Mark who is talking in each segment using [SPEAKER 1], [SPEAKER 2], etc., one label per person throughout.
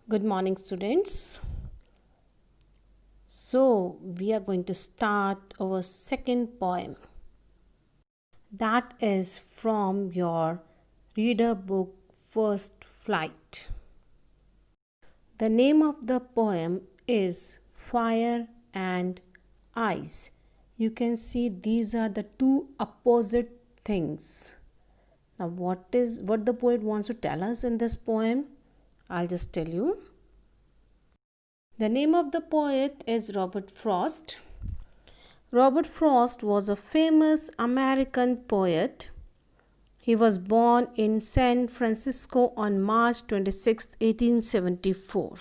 [SPEAKER 1] Good morning, students. So, we are going to start our second poem. That is from your reader book First Flight. The name of the poem is Fire and Ice. You can see these are the two opposite things. Now, what the poet wants to tell us in this poem? I'll just tell you. The name of the poet is Robert Frost. Robert Frost was a famous American poet. He was born in San Francisco on March 26, 1874.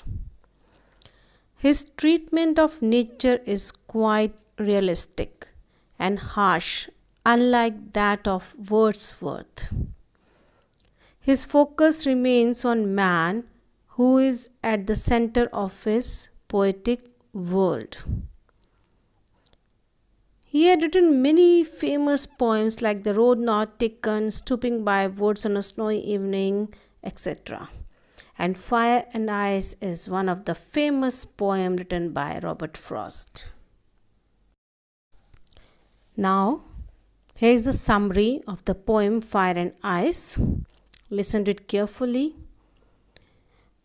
[SPEAKER 1] His treatment of nature is quite realistic and harsh, unlike that of Wordsworth. His focus remains on man, who is at the center of his poetic world. He had written many famous poems like The Road Not Taken, Stooping by Woods on a Snowy Evening, etc. And Fire and Ice is one of the famous poems written by Robert Frost. Now, here is a summary of the poem Fire and Ice. Listen to it carefully.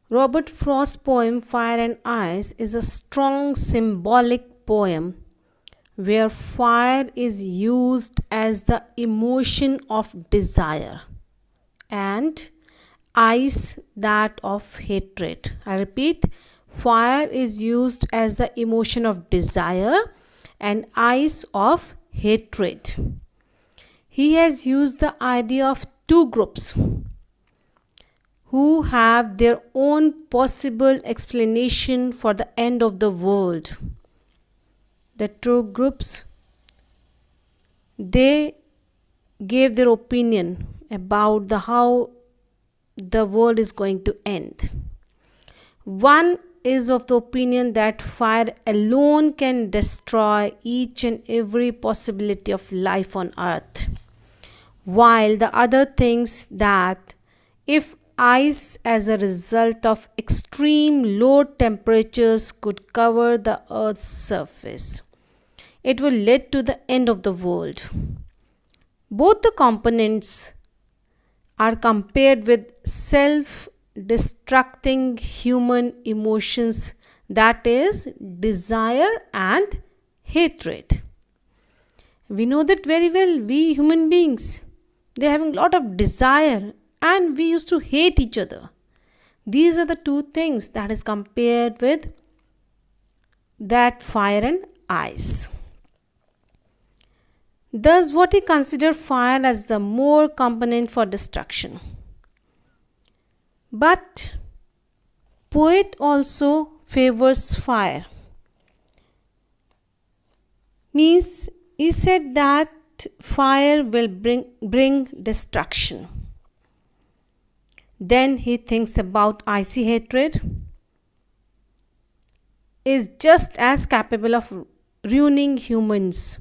[SPEAKER 1] Robert Frost's poem Fire and Ice is a strong symbolic poem where fire is used as the emotion of desire and ice that of hatred. I repeat, fire is used as the emotion of desire and ice of hatred. He has used the idea of two groups who have their own possible explanation for the end of the world. The two groups, they gave their opinion about how the world is going to end. One is of the opinion that fire alone can destroy each and every possibility of life on earth, while the other thinks that if ice as a result of extreme low temperatures could cover the earth's surface, it will lead to the end of the world. Both the components are compared with self-destructing human emotions, that is desire and hatred. We know that very well. We human beings, they are having a lot of desire and we used to hate each other. These are the two things that is compared with that fire and ice. Thus, what he considered fire as the more component for destruction. But poet also favors fire. Means he said that fire will bring destruction. Then he thinks about icy hatred is just as capable of ruining humans,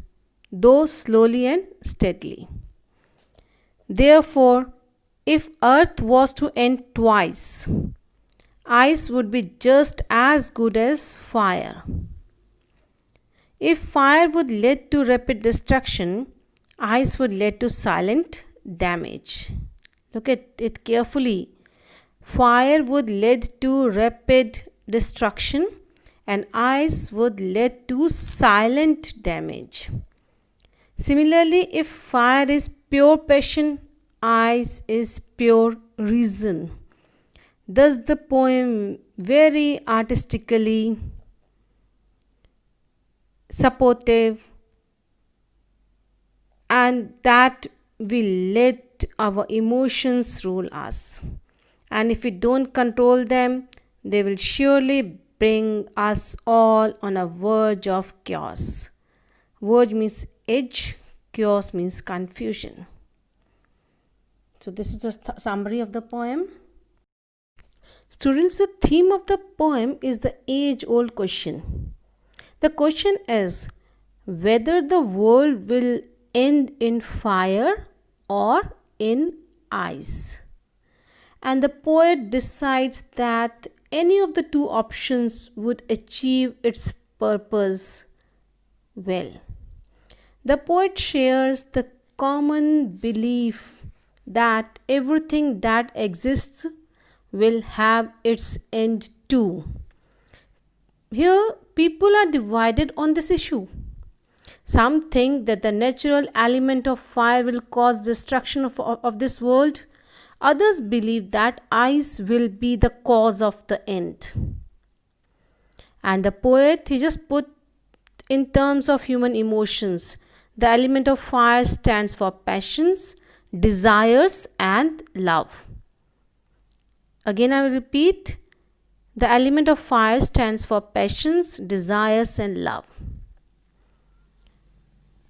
[SPEAKER 1] though slowly and steadily. Therefore, if earth was to end twice, ice would be just as good as fire. If fire would lead to rapid destruction, ice would lead to silent damage. Look at it carefully. Fire would lead to rapid destruction and ice would lead to silent damage. Similarly, if fire is pure passion, ice is pure reason. Thus, the poem very artistically supportive, and that will let our emotions rule us. And if we don't control them, they will surely bring us all on a verge of chaos. Verge means edge, chaos means confusion. So this is the summary of the poem. Students, the theme of the poem is the age-old question. The question is whether the world will end in fire or in ice. And the poet decides that any of the two options would achieve its purpose well. The poet shares the common belief that everything that exists will have its end too. Here, people are divided on this issue. Some think that the natural element of fire will cause destruction of this world. Others believe that ice will be the cause of the end. And the poet, he just put in terms of human emotions. The element of fire stands for passions, desires, and love. Again, I will repeat. The element of fire stands for passions, desires, and love.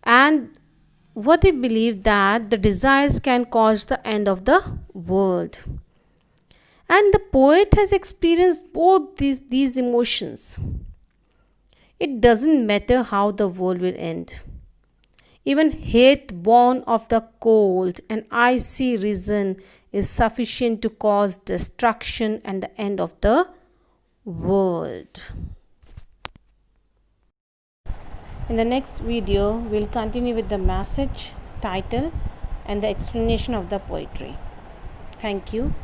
[SPEAKER 1] And what they believe that the desires can cause the end of the world. And the poet has experienced both these emotions. It doesn't matter how the world will end. Even hate born of the cold and icy reason is sufficient to cause destruction and the end of the world. In the next video, we'll continue with the message, title, and the explanation of the poetry. Thank you.